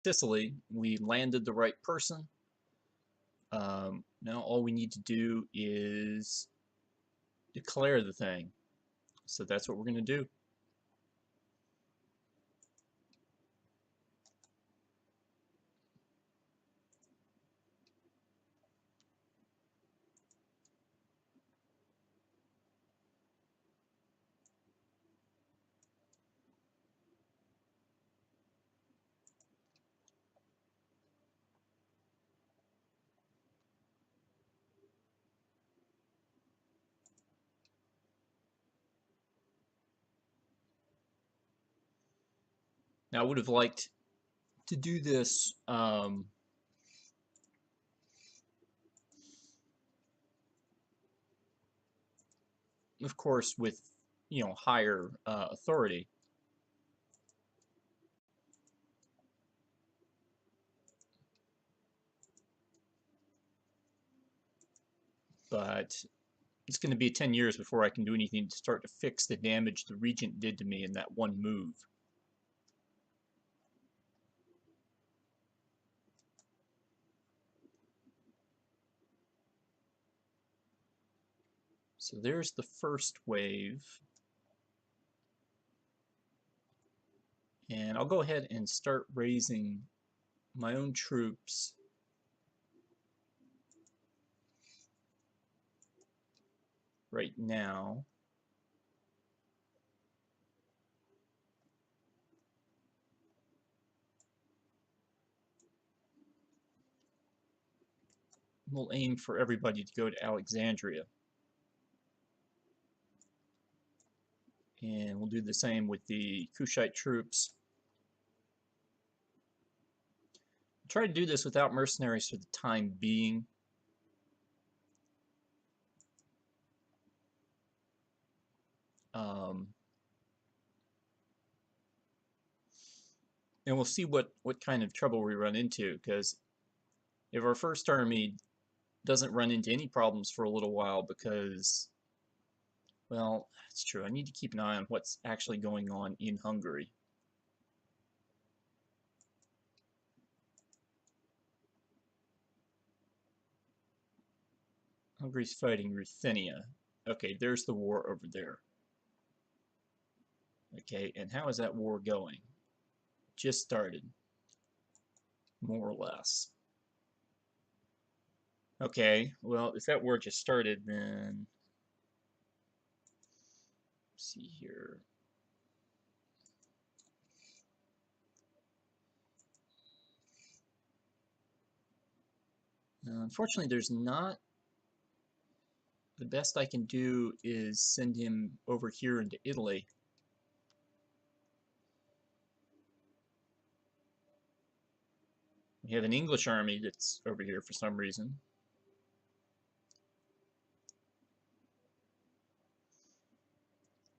Sicily. We landed the right person. Now all we need to do is declare the thing. So that's what we're going to do. Now I would have liked to do this of course with higher authority, but it's going to be 10 years before I can do anything to start to fix the damage the regent did to me in that one move. So there's the first wave. And I'll go ahead and start raising my own troops right now. We'll aim for everybody to go to Alexandria. And we'll do the same with the Kushite troops. I'll try to do this without mercenaries for the time being. And we'll see what kind of trouble we run into, because if our first army doesn't run into any problems for a little while, because, well, it's true, I need to keep an eye on what's actually going on in Hungary. Hungary's fighting Ruthenia. Okay, there's the war over there. Okay, and how is that war going? Just started, more or less. Okay, well, if that war just started, then let's see here. Unfortunately, there's not. The best I can do is send him over here into Italy. We have an English army that's over here for some reason.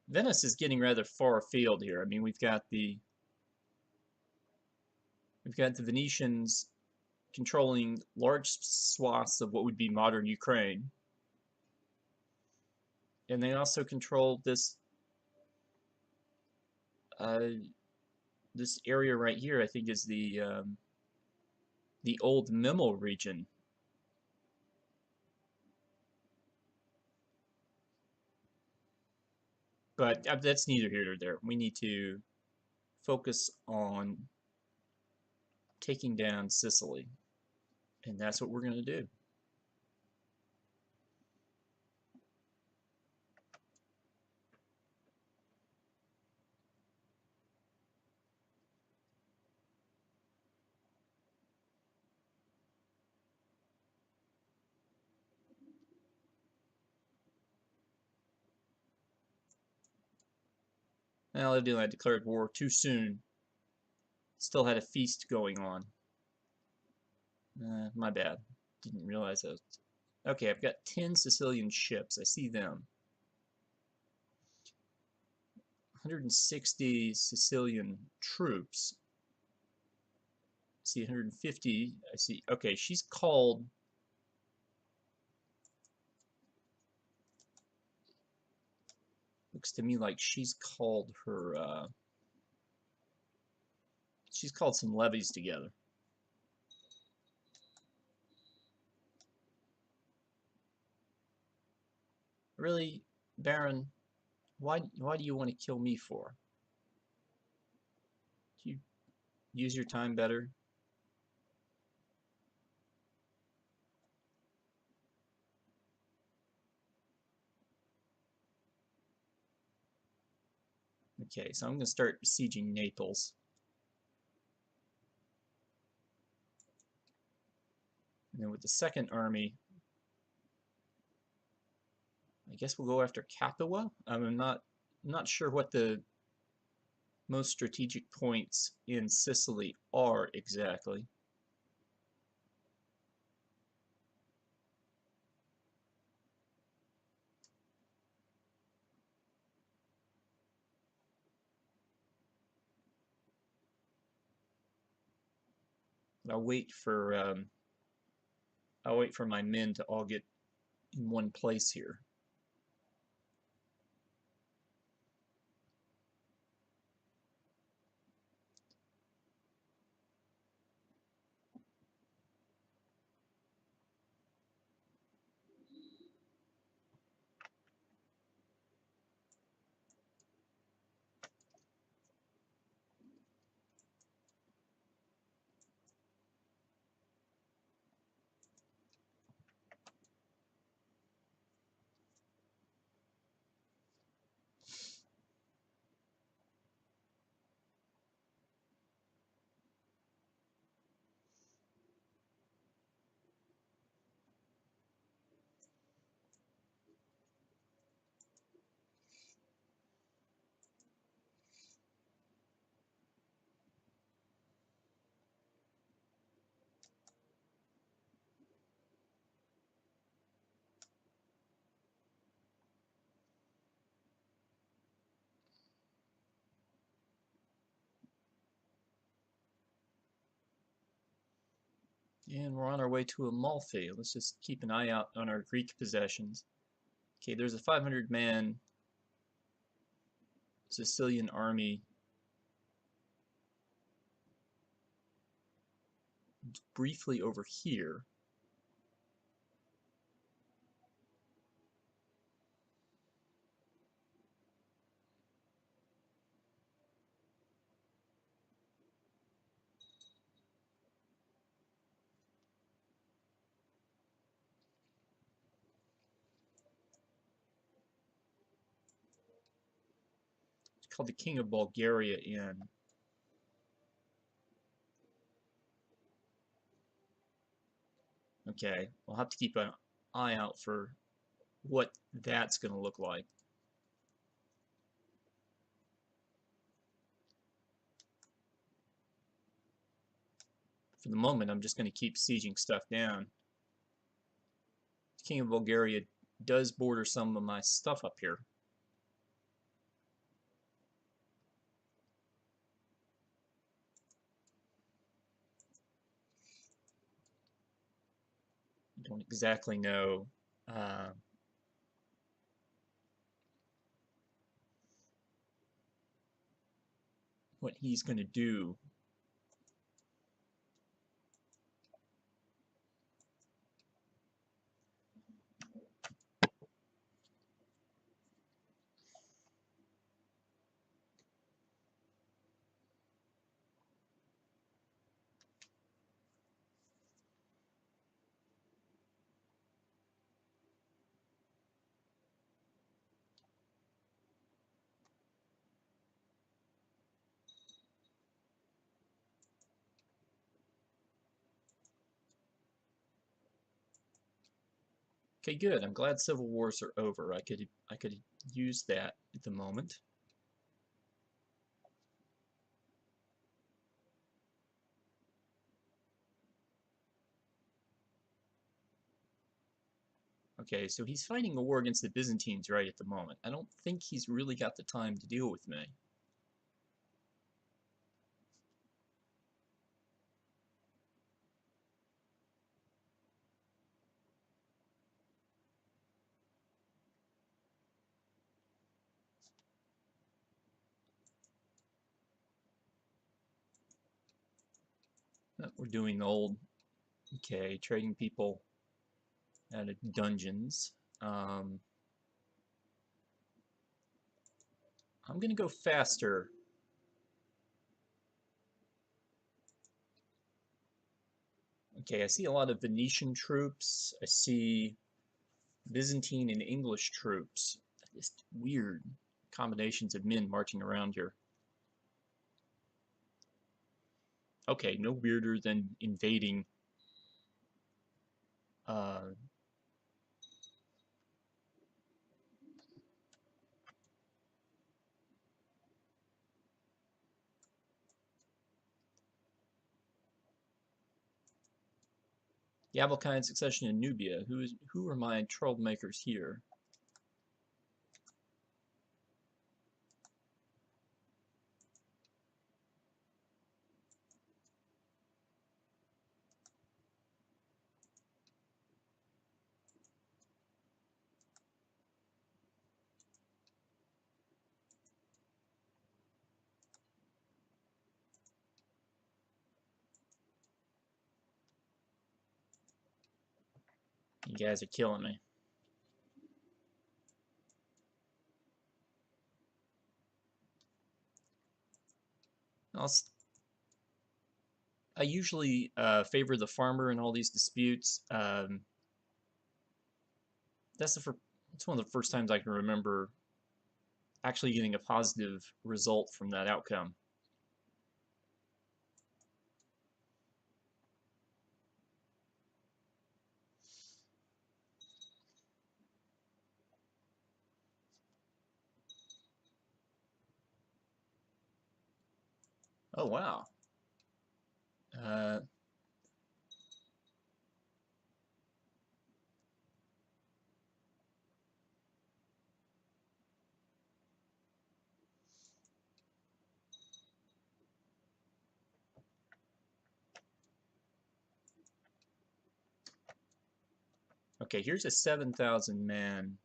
Venice is getting rather far afield here. I mean, we've got the Venetians controlling large swaths of what would be modern Ukraine. And they also control this this area right here. I think is the old Memo region. But that's neither here nor there. We need to focus on taking down Sicily, and that's what we're going to do. Well, evidently I declared war too soon. Still had a feast going on. My bad. Didn't realize that. Okay, I've got 10 Sicilian ships. I see them. 160 Sicilian troops. I see 150. I see. Okay, she's called. Looks to me like she's called her She's called some levies together. Really, Baron, why do you want to kill me for? Do you use your time better? Okay, so I'm going to start besieging Naples. And then with the second army, I guess we'll go after Capua. I'm not sure what the most strategic points in Sicily are exactly. I'll wait for my men to all get in one place here. And we're on our way to Amalfi. Let's just keep an eye out on our Greek possessions. Okay, there's a 500-man Sicilian army briefly over here. It's called the King of Bulgaria in. Okay, we'll have to keep an eye out for what that's going to look like. For the moment, I'm just going to keep sieging stuff down. The King of Bulgaria does border some of my stuff up here. I don't exactly know what he's going to do. Okay, good. I'm glad civil wars are over. I could use that at the moment. Okay, so he's fighting a war against the Byzantines right at the moment. I don't think he's really got the time to deal with me. We're doing the old, okay, trading people out of dungeons. I'm going to go faster. Okay, I see a lot of Venetian troops. I see Byzantine and English troops. Just weird combinations of men marching around here. Okay, no weirder than invading uh, the Abelkine succession in Nubia. Who are my troublemakers here? You guys are killing me. I usually favor the farmer in all these disputes. That's one of the first times I can remember actually getting a positive result from that outcome. Oh wow. Uh, okay, here's a 7,000 man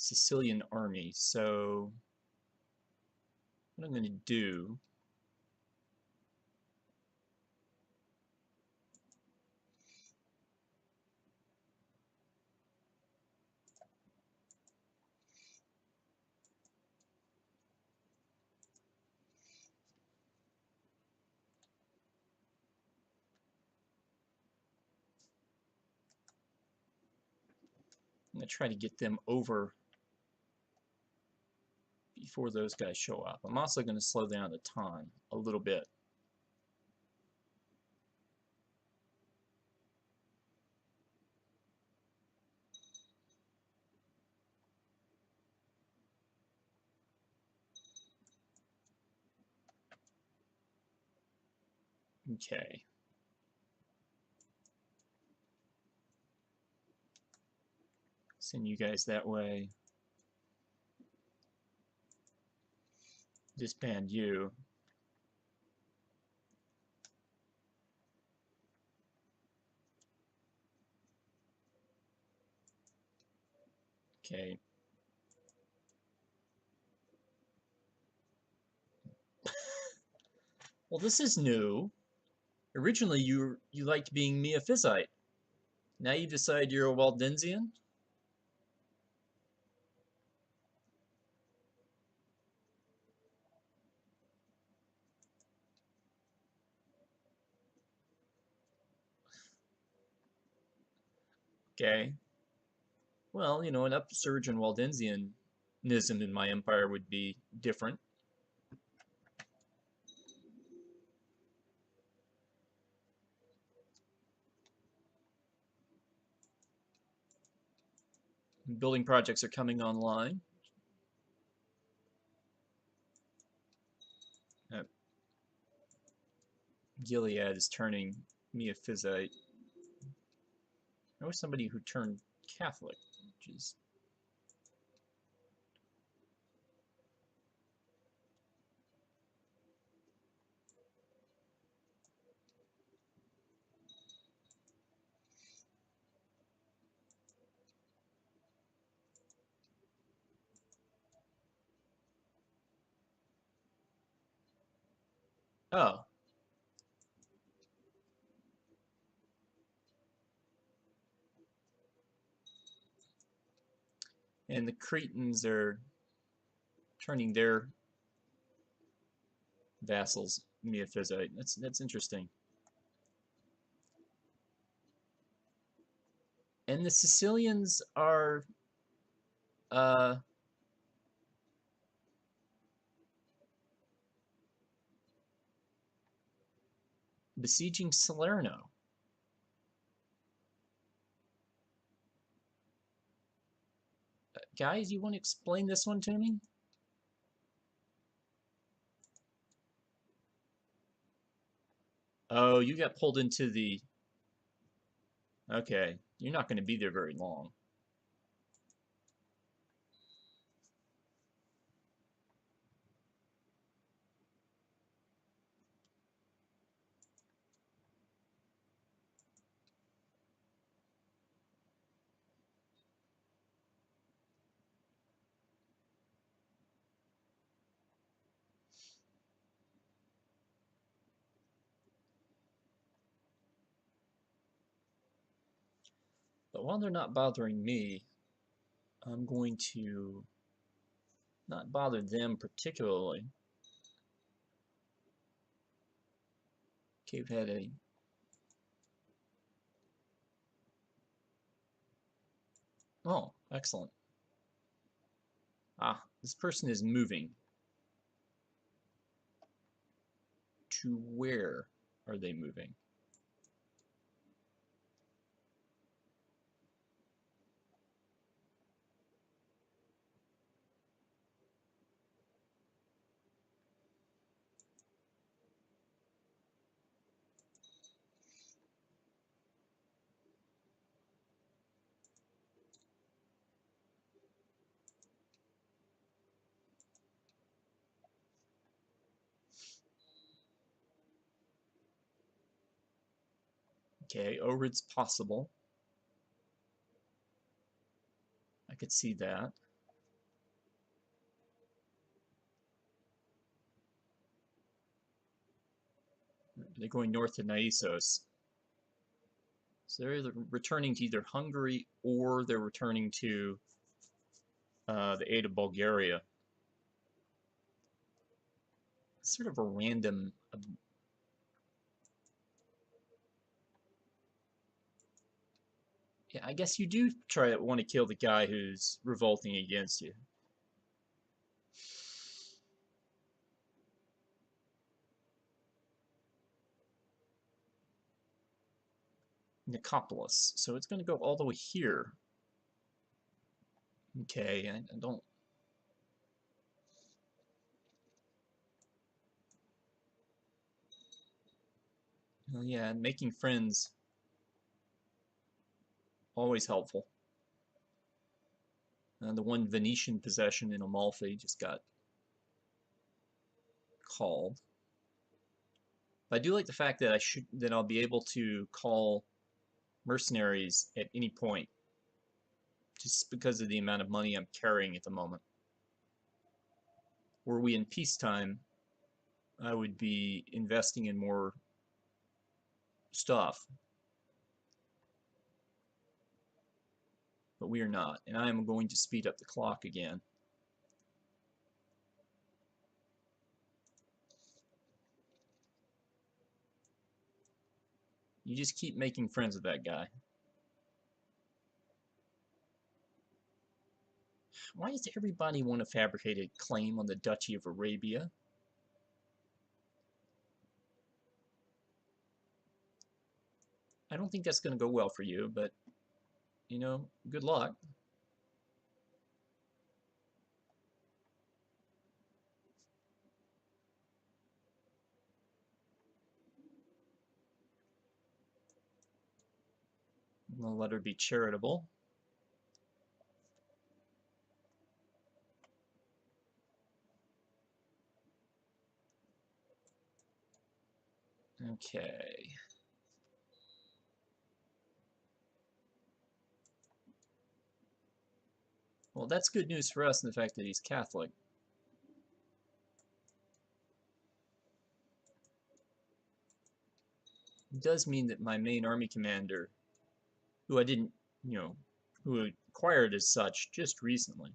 Sicilian army. So what I'm going to do, I'm going to try to get them over before those guys show up. I'm also going to slow down the time a little bit. Okay. Send you guys that way. Disband you. Okay. Well, this is new. Originally, you liked being Miaphysite. Now you decide you're a Waldensian? Okay. Well, you know, an upsurge in Waldensianism in my empire would be different. Building projects are coming online. Uh, Gilead is turning Miaphysite. I know somebody who turned Catholic, which is Oh, and the Cretans are turning their vassals Miaphysite. That's interesting. And the Sicilians are uh, besieging Salerno. Guys, you want to explain this one to me? Oh, you got pulled into the... Okay, you're not going to be there very long. But while they're not bothering me, I'm going to not bother them particularly. Okay, we've had a... Oh, excellent. Ah, this person is moving. To where are they moving? Okay, Ohrid's possible. I could see that. They're going north to Naissos. So they're either returning to either Hungary or they're returning to the aid of Bulgaria. It's sort of a random... Yeah, I guess you do try to want to kill the guy who's revolting against you. Nicopolis. So it's going to go all the way here. Okay, I don't... Well, yeah, making friends, always helpful. The one Venetian possession in Amalfi just got called. But I do like the fact that I'll be able to call mercenaries at any point, just because of the amount of money I'm carrying at the moment. Were we in peacetime, I would be investing in more stuff, but we are not, and I am going to speed up the clock again. You just keep making friends with that guy. Why does everybody want to fabricate a claim on the Duchy of Arabia? I don't think that's going to go well for you, but, you know, good luck. I'll let her be charitable. Okay. Well, that's good news for us in the fact that he's Catholic. does mean that my main army commander, who I didn't, you know, who acquired as such just recently,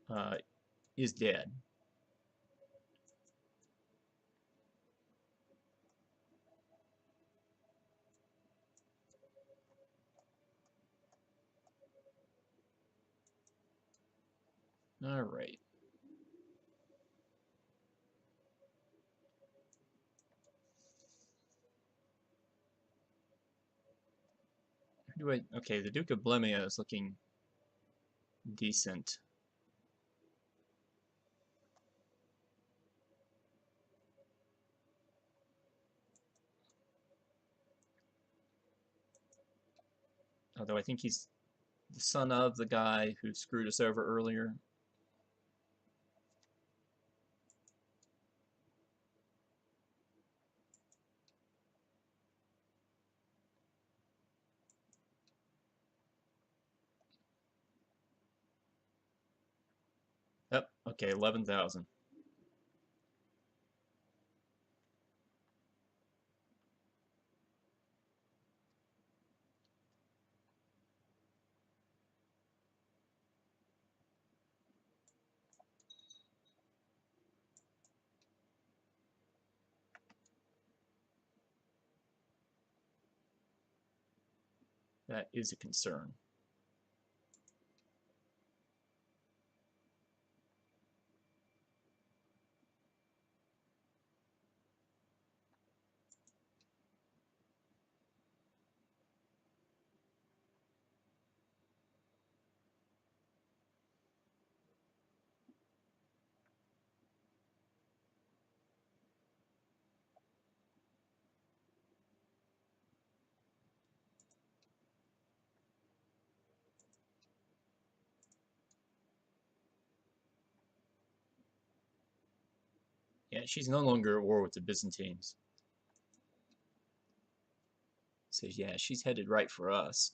uh, is dead. All right. Do I? Okay, the Duke of Blemia is looking decent. Although I think he's the son of the guy who screwed us over earlier. Yep. Okay, 11,000. That is a concern. Yeah, she's no longer at war with the Byzantines. So yeah, she's headed right for us.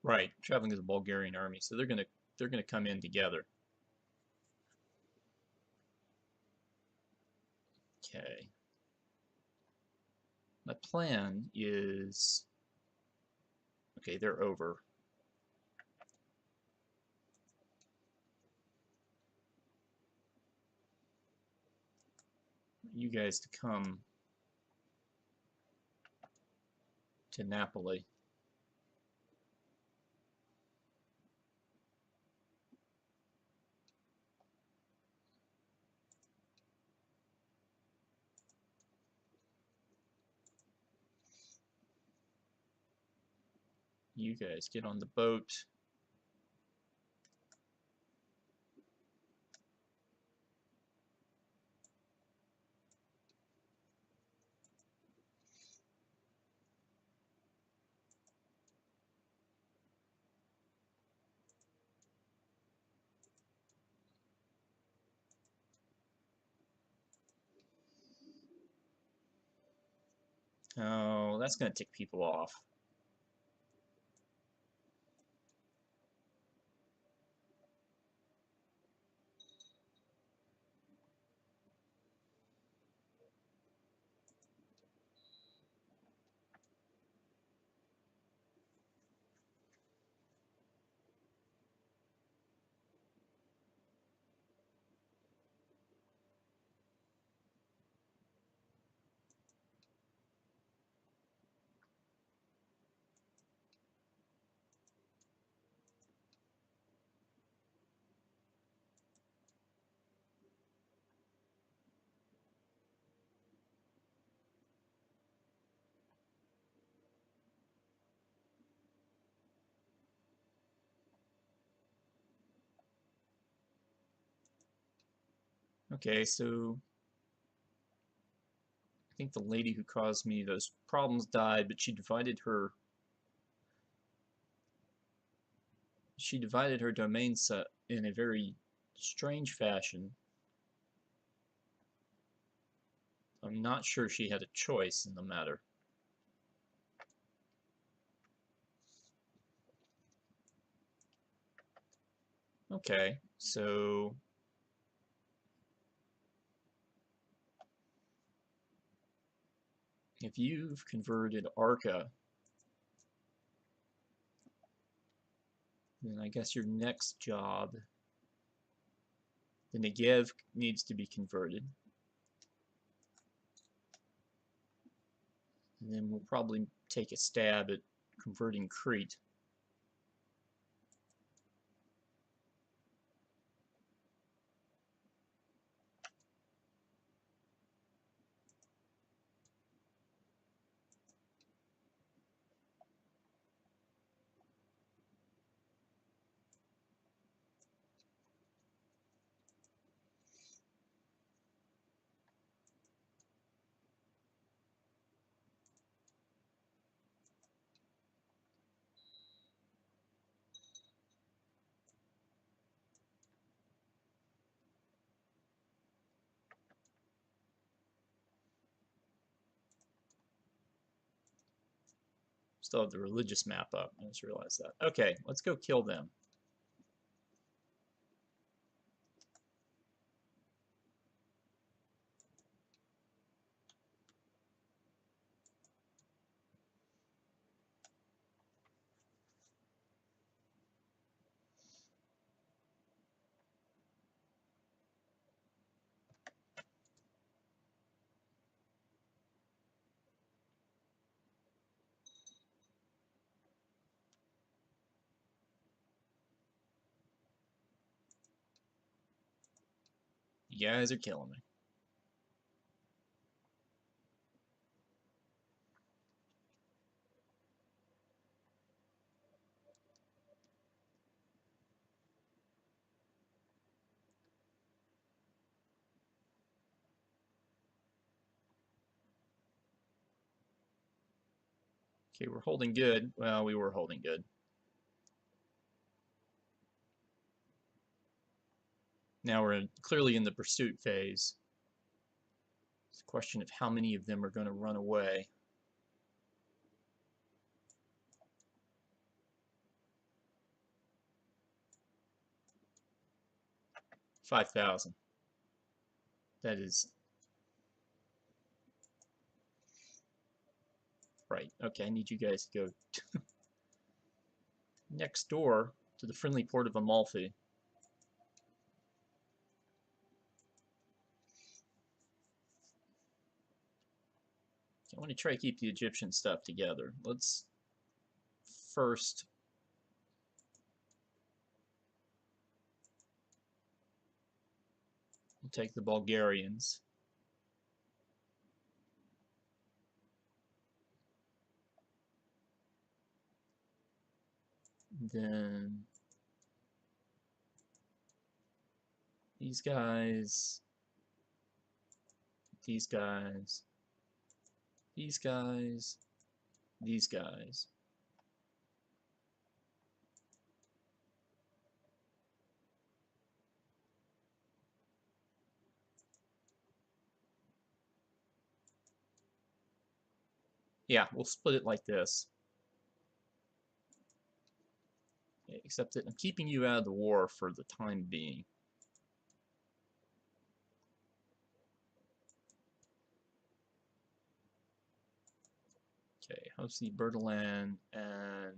Right, traveling as a Bulgarian army, so they're gonna come in together. Okay. My plan is okay. They're over. You guys to come to Napoli. You guys get on the boat. Oh, that's gonna tick people off. Okay, so I think the lady who caused me those problems died, but she divided her domain set in a very strange fashion. I'm not sure she had a choice in the matter. Okay, so if you've converted Arca, then I guess your next job, the Negev needs to be converted. And then we'll probably take a stab at converting Crete. Still have the religious map up. I just realized that. Okay, let's go kill them. You guys are killing me. Okay, we're holding good. Well, we were holding good. Now we're clearly in the pursuit phase. It's a question of how many of them are going to run away. 5,000. That is right. Okay, I need you guys to go next door to the friendly port of Amalfi. I want to try to keep the Egyptian stuff together. Let's first we'll take the Bulgarians. Then these guys, these guys, these guys, these guys. Yeah, we'll split it like this. Except that I'm keeping you out of the war for the time being. Okay, Hosea, Bertalan, and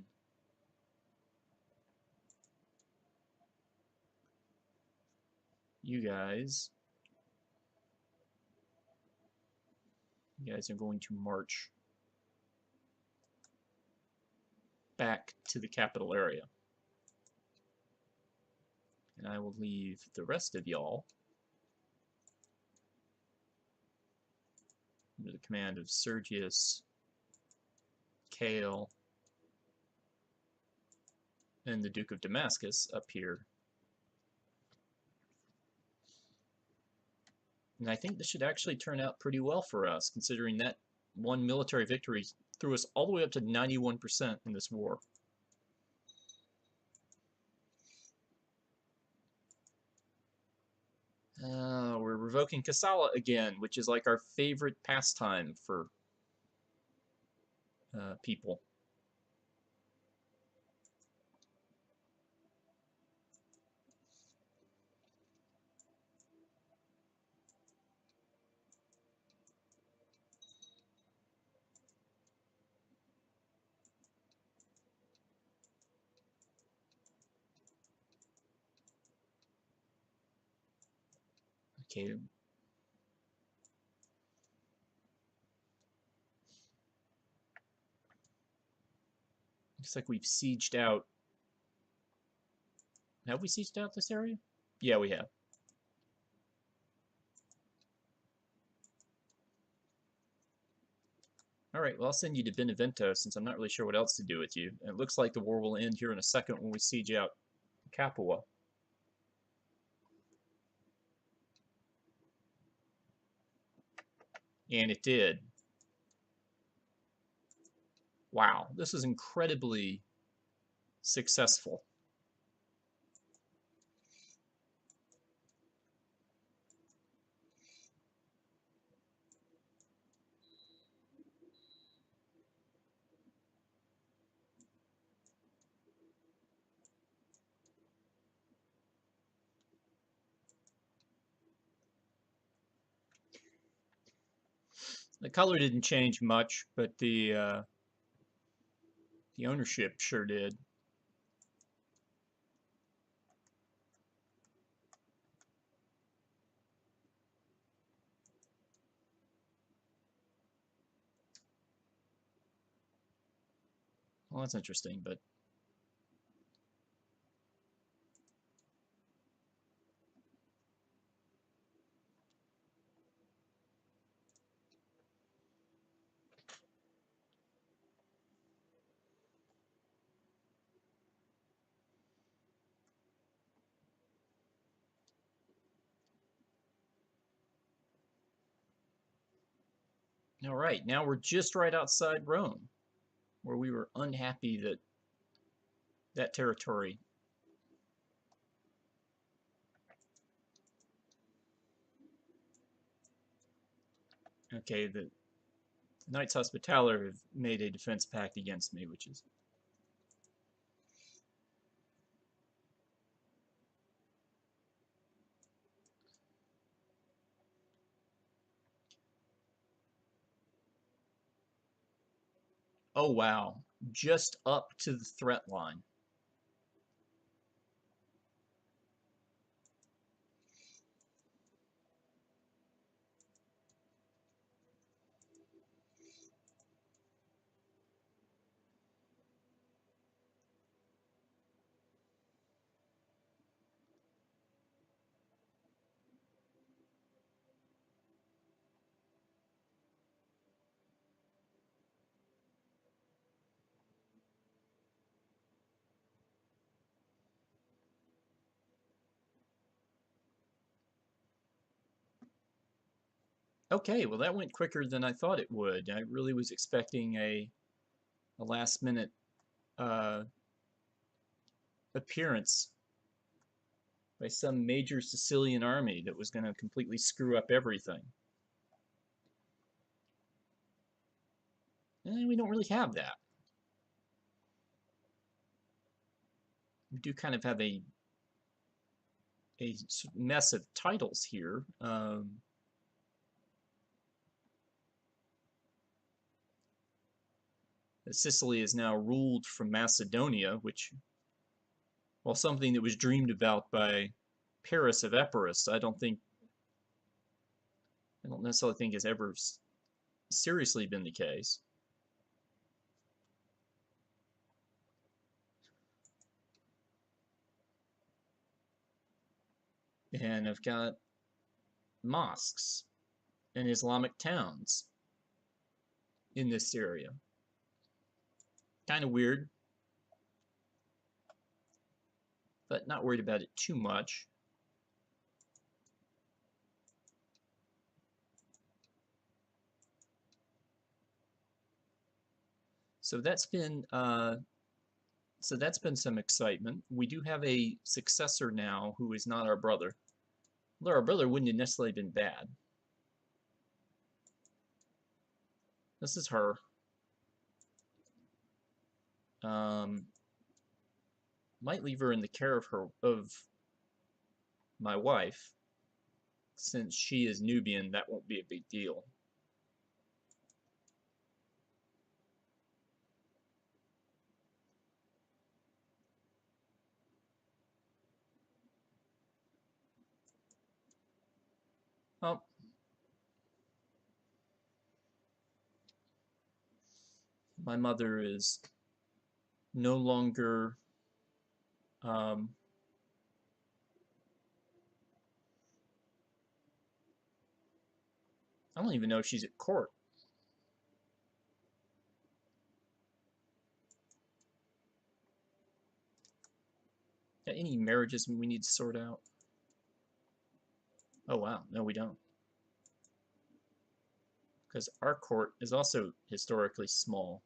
you guys are going to march back to the capital area. And I will leave the rest of y'all under the command of Sergius, Kale, and the Duke of Damascus up here. And I think this should actually turn out pretty well for us, considering that one military victory threw us all the way up to 91% in this war. We're revoking Kassala again, which is like our favorite pastime for people. Okay. Looks like we've sieged out. Have we sieged out this area? Yeah, we have. All right, well, I'll send you to Benevento since I'm not really sure what else to do with you. And it looks like the war will end here in a second when we siege out Capua. And it did. Wow, this is incredibly successful. The color didn't change much, but the ownership sure did. Well, that's interesting, but all right, now we're just right outside Rome, where we were unhappy that that territory. Okay, the Knights Hospitaller have made a defense pact against me, which is oh wow, just up to the threat line. Okay, well that went quicker than I thought it would. I really was expecting a last minute uh, appearance by some major Sicilian army that was going to completely screw up everything. And we don't really have that. We do kind of have a mess of titles here. Sicily is now ruled from Macedonia, which, while something that was dreamed about by Paris of Epirus, I don't necessarily think has ever seriously been the case. And I've got mosques and Islamic towns in this area. Kind of weird, but not worried about it too much. So that's been some excitement. We do have a successor now who is not our brother. Although our brother wouldn't have necessarily been bad. This is her. Might leave her in the care of my wife. Since she is Nubian, that won't be a big deal. Oh, my mother is no longer I don't even know if she's at court. Any marriages we need to sort out? Oh wow, no we don't. Because our court is also historically small.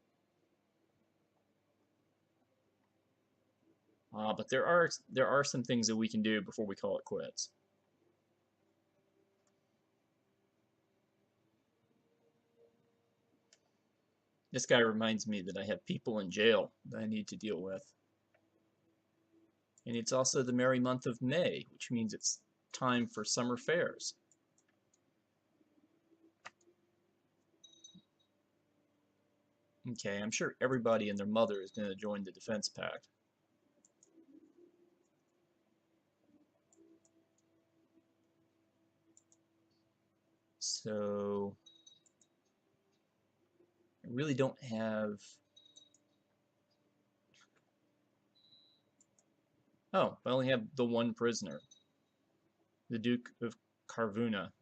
But there are some things that we can do before we call it quits. This guy reminds me that I have people in jail that I need to deal with. And it's also the merry month of May, which means it's time for summer fairs. Okay, I'm sure everybody and their mother is going to join the defense pact. So I really don't have... Oh, I only have the one prisoner, the Duke of Carvuna.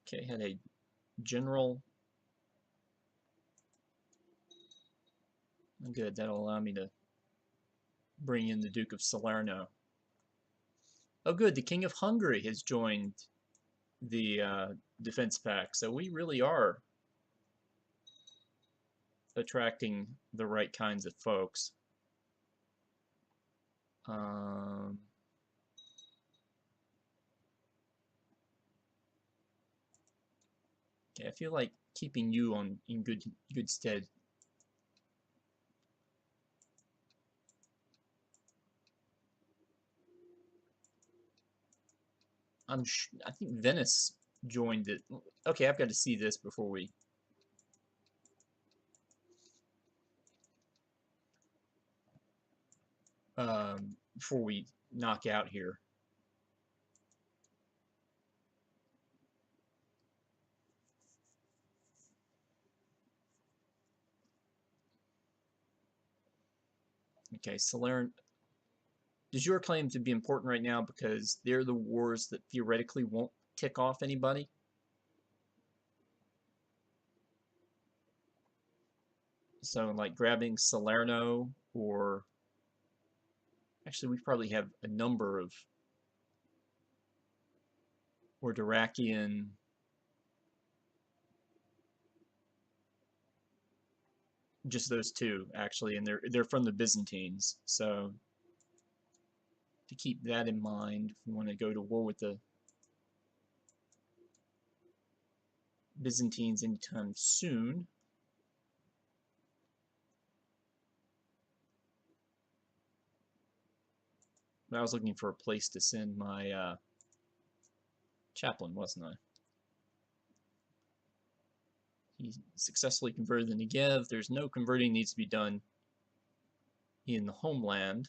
Okay, had a general. Good, that'll allow me to bring in the Duke of Salerno. Oh good, the King of Hungary has joined the defense pact, so we really are attracting the right kinds of folks. Okay, I feel like keeping you in good stead. I think Venice joined it. Okay, I've got to see this before we knock out here. Okay, Salerno. Does your claim to be important right now because they're the wars that theoretically won't tick off anybody? So like grabbing Salerno, or actually we probably have a number of, or Diracian. Just those two actually, and they're from the Byzantines. So to keep that in mind, if we want to go to war with the Byzantines anytime soon. But I was looking for a place to send my chaplain, wasn't I? He successfully converted the Negev. There's no converting needs to be done in the homeland.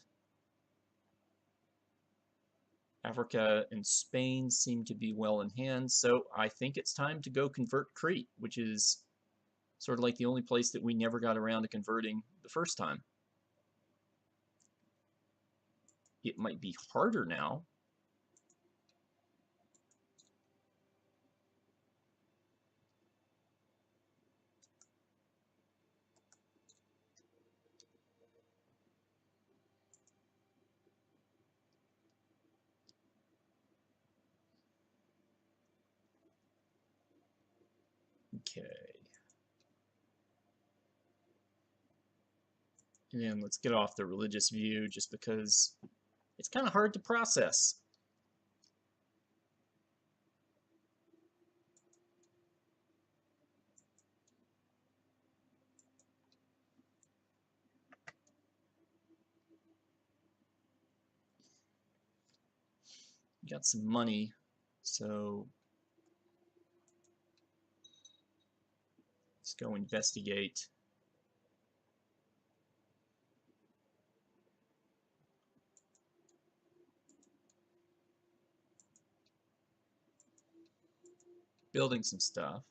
Africa and Spain seem to be well in hand, so I think it's time to go convert Crete, which is sort of like the only place that we never got around to converting the first time. It might be harder now. Okay. And then let's get off the religious view just because it's kind of hard to process. Got some money, so let's go investigate. Building some stuff.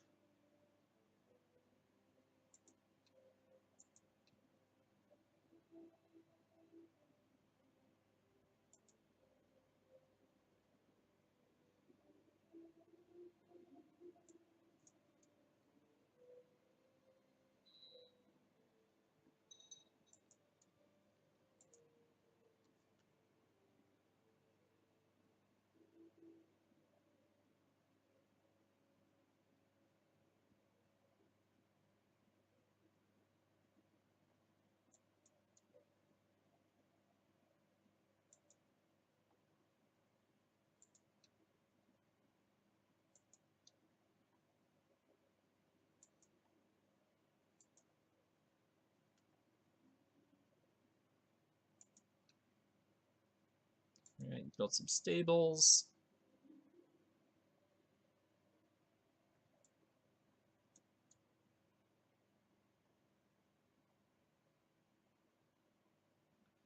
All right, built some stables.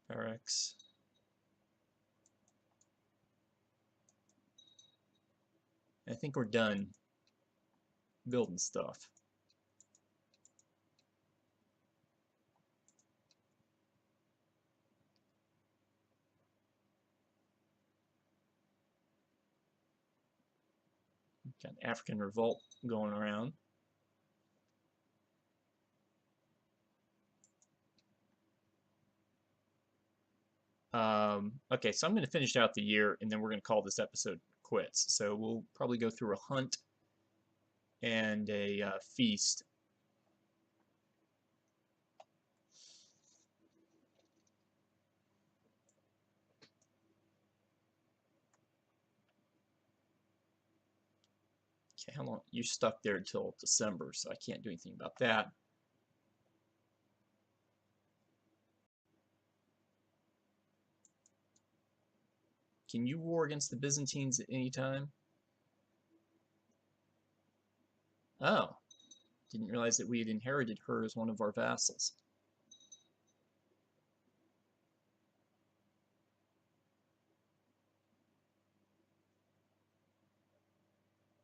Barracks. I think we're done building stuff. Got African revolt going around. Okay, so I'm going to finish out the year, and then we're going to call this episode quits. So we'll probably go through a hunt and a feast. Okay, how long? You're stuck there until December, so I can't do anything about that. Can you war against the Byzantines at any time? Oh, didn't realize that we had inherited her as one of our vassals.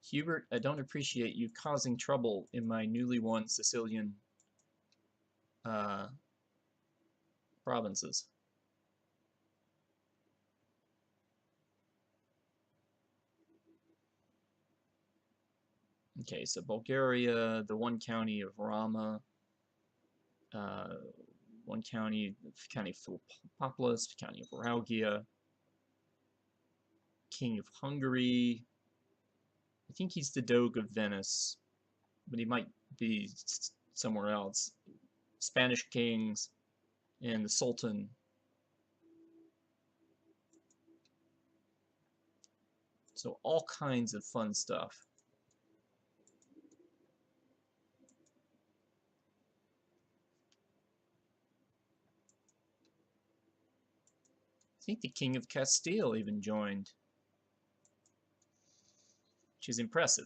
Hubert, I don't appreciate you causing trouble in my newly won Sicilian uh, provinces. Okay, so Bulgaria, the one county of Rama, uh, one county, county of Philippopolis, county of Raugia, king of Hungary. I think he's the Doge of Venice, but he might be somewhere else. Spanish kings and the Sultan. So all kinds of fun stuff. I think the King of Castile even joined, which is impressive.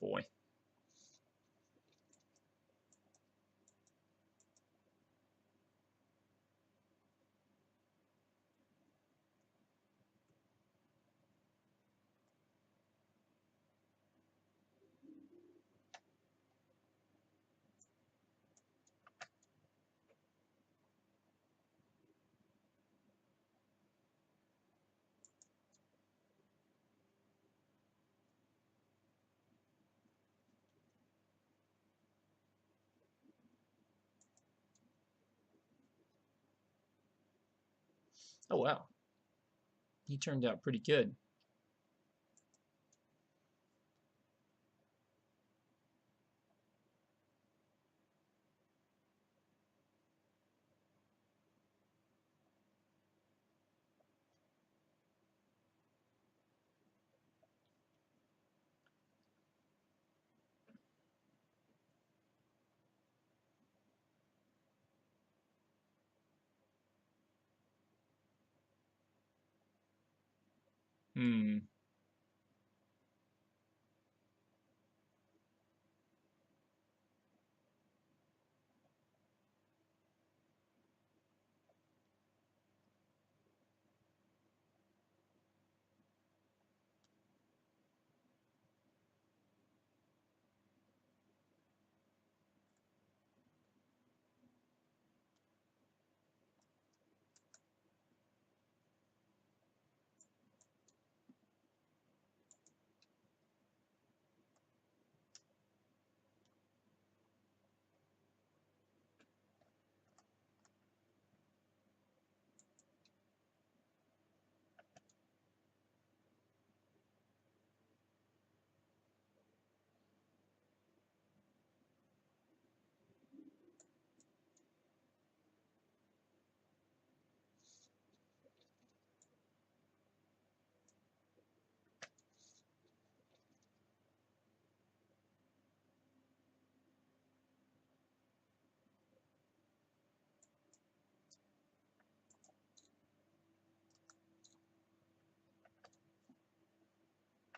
Boy. Oh wow, he turned out pretty good. Hmm.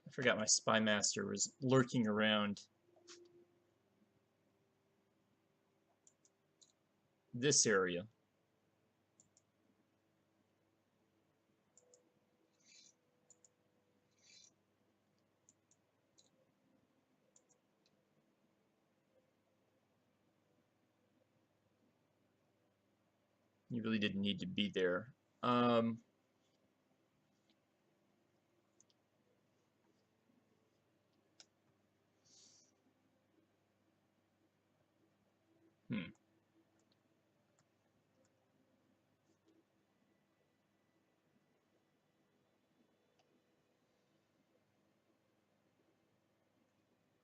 I forgot my spy master was lurking around this area. You really didn't need to be there. Um, hmm.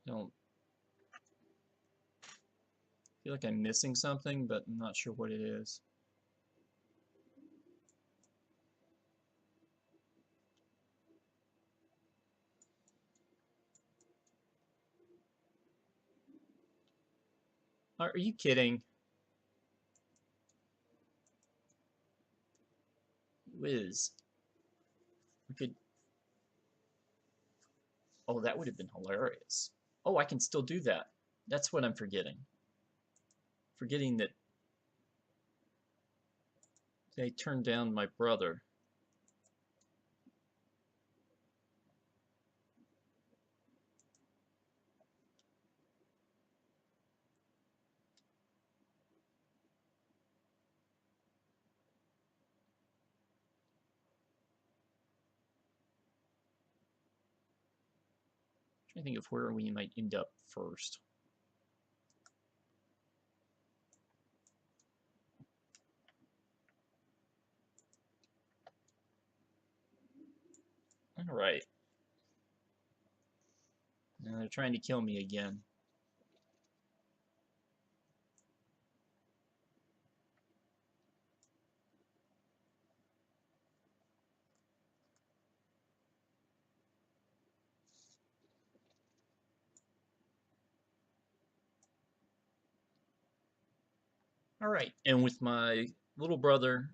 I don't feel like I'm missing something, but I'm not sure what it is. Are you kidding? Whiz. We could. Oh, that would have been hilarious. Oh, I can still do that. That's what I'm forgetting. Forgetting that they turned down my brother. I'm trying to think of where we might end up first. All right. Now they're trying to kill me again. All right. And with my little brother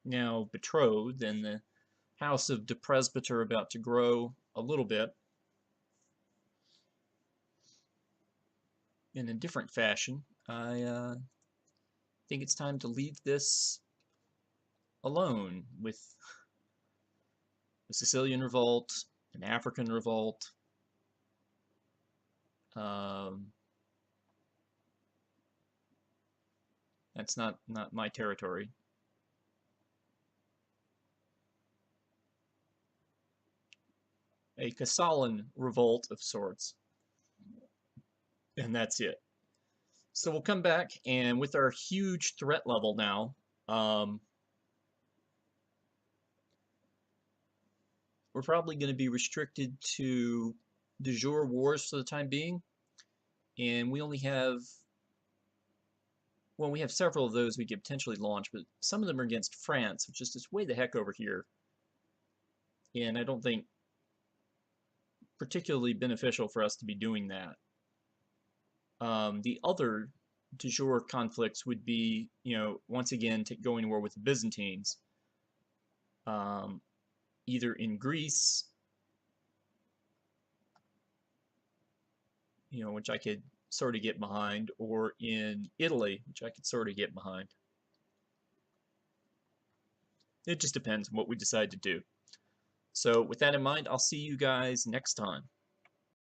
now betrothed and the house of De Presbyter about to grow a little bit in a different fashion, I think it's time to leave this alone with the Sicilian revolt, an African revolt, um, that's not my territory. A Kasalan revolt of sorts, and that's it. So we'll come back, and with our huge threat level now, we're probably going to be restricted to de jure wars for the time being. And we only have, well, we have several of those we could potentially launch, but some of them are against France, which is just way the heck over here. And I don't think particularly beneficial for us to be doing that. The other de jure conflicts would be, once again, going to war with the Byzantines, um, either in Greece, which I could sort of get behind, or in Italy, which I could sort of get behind. It just depends on what we decide to do. So with that in mind, I'll see you guys next time.